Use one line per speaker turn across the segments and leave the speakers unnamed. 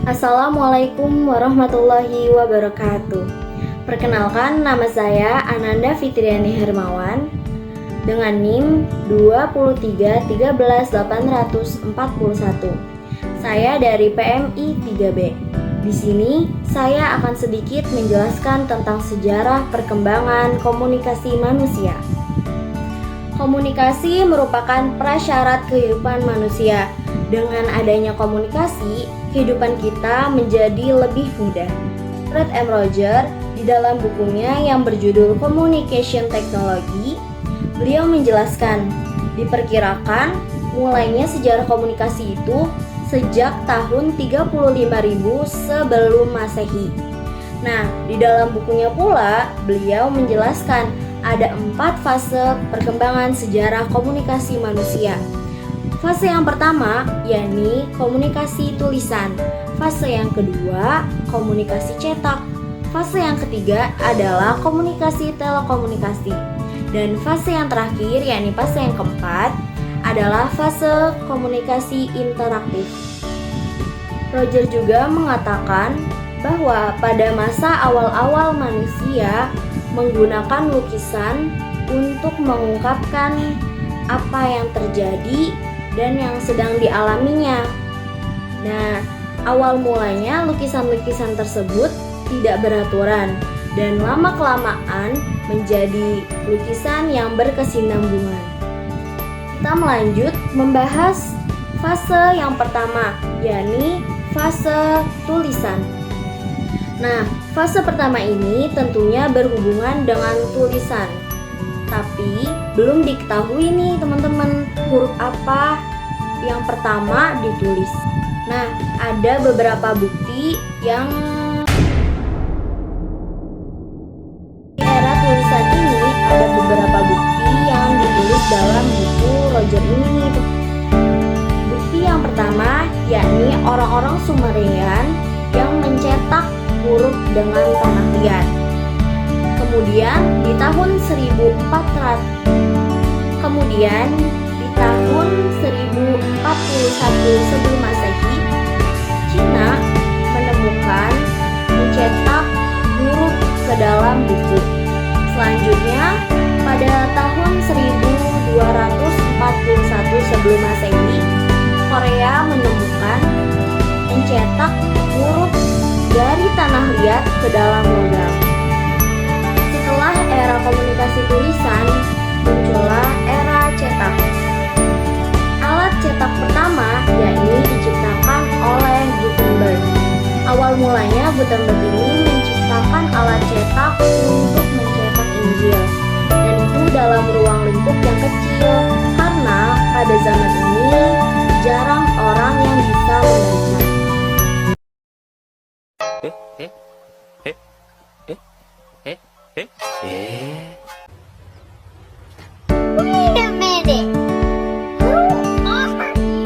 Assalamualaikum warahmatullahi wabarakatuh. Perkenalkan, nama saya Ananda Fitriani Hermawan dengan NIM 231313841. Saya dari PMI 3B. Di sini saya akan sedikit menjelaskan tentang sejarah perkembangan komunikasi manusia. Komunikasi merupakan prasyarat kehidupan manusia. Dengan adanya komunikasi, kehidupan kita menjadi lebih mudah. Fred M. Roger di dalam bukunya yang berjudul Communication Technology, beliau menjelaskan, diperkirakan mulainya sejarah komunikasi itu sejak tahun 35.000 sebelum Masehi. Nah, di dalam bukunya pula beliau menjelaskan ada 4 fase perkembangan sejarah komunikasi manusia. Fase yang pertama, yakni komunikasi tulisan. Fase yang kedua, komunikasi cetak. Fase yang ketiga adalah komunikasi telekomunikasi. Dan fase yang terakhir, yakni fase yang keempat, adalah fase komunikasi interaktif. Roger juga mengatakan bahwa pada masa awal-awal manusia menggunakan lukisan untuk mengungkapkan apa yang terjadi dan yang sedang dialaminya. Nah, awal mulanya lukisan-lukisan tersebut tidak beraturan dan lama-kelamaan menjadi lukisan yang berkesinambungan. Kita melanjut membahas fase yang pertama, yakni fase tulisan. Nah, fase pertama ini tentunya berhubungan dengan tulisan. Tapi belum diketahui nih teman-teman huruf apa yang pertama ditulis. Nah, ada beberapa bukti yang di era tulisan ini ada beberapa bukti yang ditulis dalam buku Roger ini nih. Bukti yang pertama yakni orang-orang Sumerian yang mencetak huruf dengan tanah liat. Kemudian di tahun 1400 sebelum Masehi, Cina menemukan mencetak huruf ke dalam buku. Selanjutnya pada tahun 1241 sebelum Masehi, Korea menemukan mencetak huruf dari tanah liat ke dalam logam. Setelah era komunikasi tulisan, muncullah era cetak. Alat cetak pertama yakni diciptakan oleh Gutenberg. Awal mulanya Gutenberg ini menciptakan alat cetak untuk mencetak Injil, dan itu dalam ruang lingkup yang kecil karena pada zaman ini jarang orang yang bisa membaca.
Wait a minute. Who are you?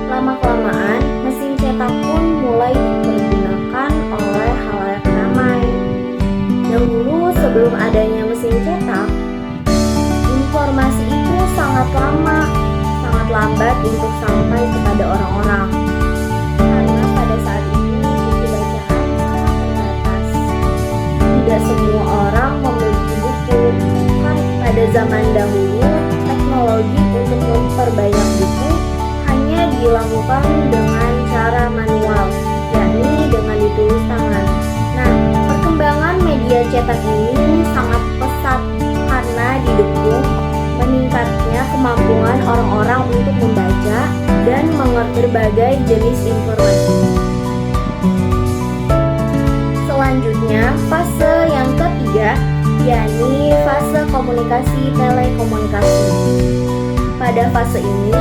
Lama-kelamaan, mesin cetak pun mulai dipergunakan oleh khalayak ramai. Dahulu sebelum adanya mesin cetak, informasi itu sangat lambat untuk sampai kepada orang-orang. Karena pada saat itu buku bacaan sangat terbatas. Tidak semua orang memiliki buku. Kan pada zaman dahulu, teknologi untuk memperbanyak buku hanya dilakukan dengan cara manual, yakni dengan ditulis tangan. Nah, perkembangan media cetak ini sangat pesat karena didukung meningkatnya kemampuan orang-orang untuk membaca dan mengerti berbagai jenis informasi. Selanjutnya, fase yang ketiga, yakni fase komunikasi telekomunikasi. Pada fase ini,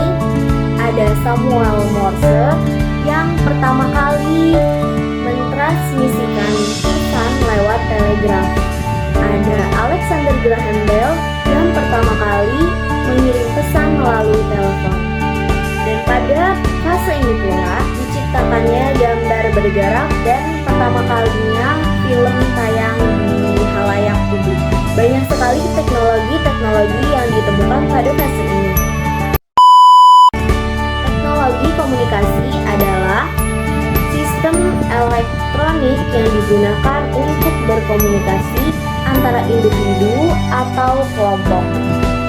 ada Samuel Morse yang pertama kali mentransmisikan pesan lewat telegraf. Ada Alexander Graham Bell yang pertama kali mengirim pesan melalui telepon. Dan pada fase ini pula diciptakannya gambar bergerak dan pertama kalinya film tayang di halayak publik. Banyak sekali teknologi-teknologi yang ditemukan pada fase ini. digunakan untuk berkomunikasi antara individu atau kelompok.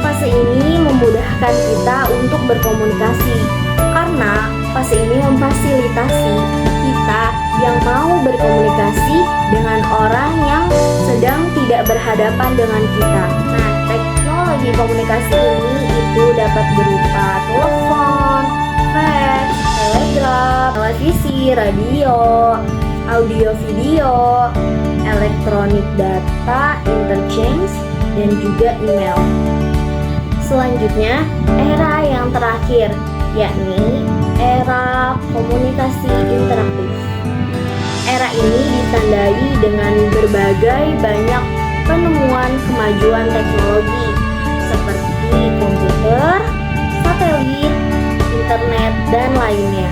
Fase ini memudahkan kita untuk berkomunikasi karena fase ini memfasilitasi kita yang mau berkomunikasi dengan orang yang sedang tidak berhadapan dengan kita. Nah, teknologi komunikasi ini itu dapat berupa telepon, fax, telegram, televisi, radio, audio video, elektronik data, interchange, dan juga email. Selanjutnya, era yang terakhir, yakni era komunikasi interaktif. Era ini ditandai dengan berbagai banyak penemuan kemajuan teknologi seperti komputer, satelit, internet, dan lainnya.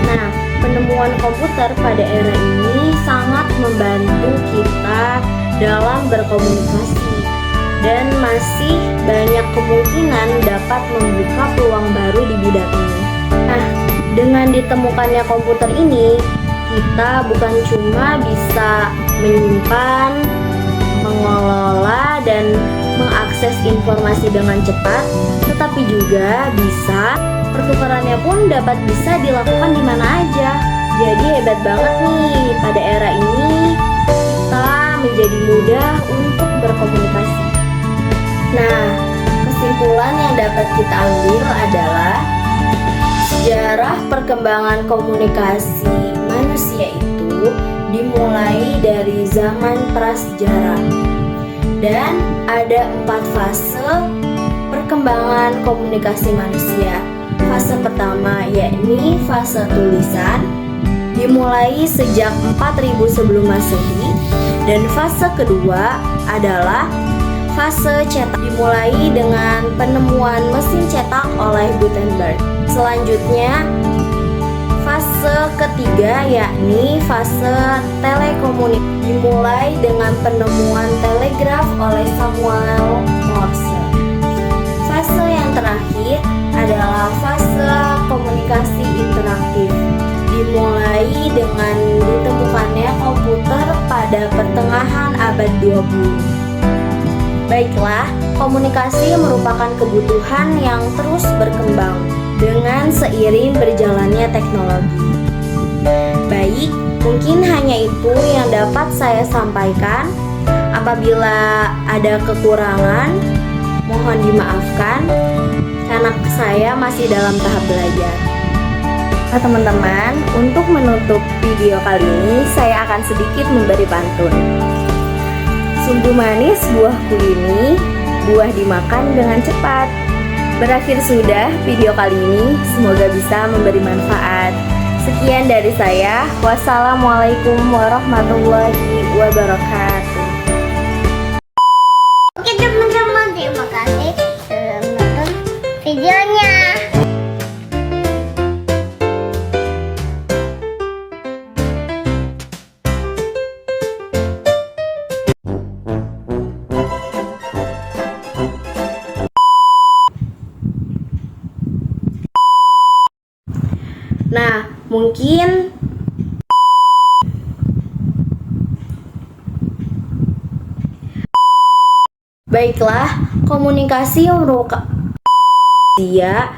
Nah, penemuan komputer pada era ini sangat membantu kita dalam berkomunikasi dan masih banyak kemungkinan dapat membuka peluang baru di bidang ini. Nah, dengan ditemukannya komputer ini, kita bukan cuma bisa menyimpan, mengelola, dan mengakses informasi dengan cepat, tetapi juga bisa pertukarannya pun bisa dilakukan di mana aja. Jadi hebat banget nih, pada era ini kita menjadi mudah untuk berkomunikasi. Nah, kesimpulan yang dapat kita ambil adalah sejarah perkembangan komunikasi manusia itu dimulai dari zaman prasejarah dan ada 4 fase perkembangan komunikasi manusia. Fase pertama yakni fase tulisan, dimulai sejak 4000 sebelum Masehi, dan fase kedua adalah fase cetak, dimulai dengan penemuan mesin cetak oleh Gutenberg. Selanjutnya, fase ketiga yakni fase telekomunikasi, dimulai dengan penemuan telegraf oleh Samuel Morse. Fase yang terakhir adalah fase komunikasi interaktif, dimulai dengan ditemukannya komputer pada pertengahan abad 20. Baiklah, komunikasi merupakan kebutuhan yang terus berkembang dengan seiring berjalannya teknologi. Baik, mungkin hanya itu yang dapat saya sampaikan. Apabila ada kekurangan, mohon dimaafkan karena saya masih dalam tahap belajar. Nah, teman-teman, untuk menutup video kali ini saya akan sedikit memberi pantun. Sungguh manis buahku ini, buah dimakan dengan cepat. Berakhir sudah video kali ini, semoga bisa memberi manfaat. Sekian dari saya, wassalamualaikum warahmatullahi wabarakatuh.
Oke teman-teman, terima kasih sudah menonton videonya.
Nah, mungkin baiklah, komunikasi merupakan dia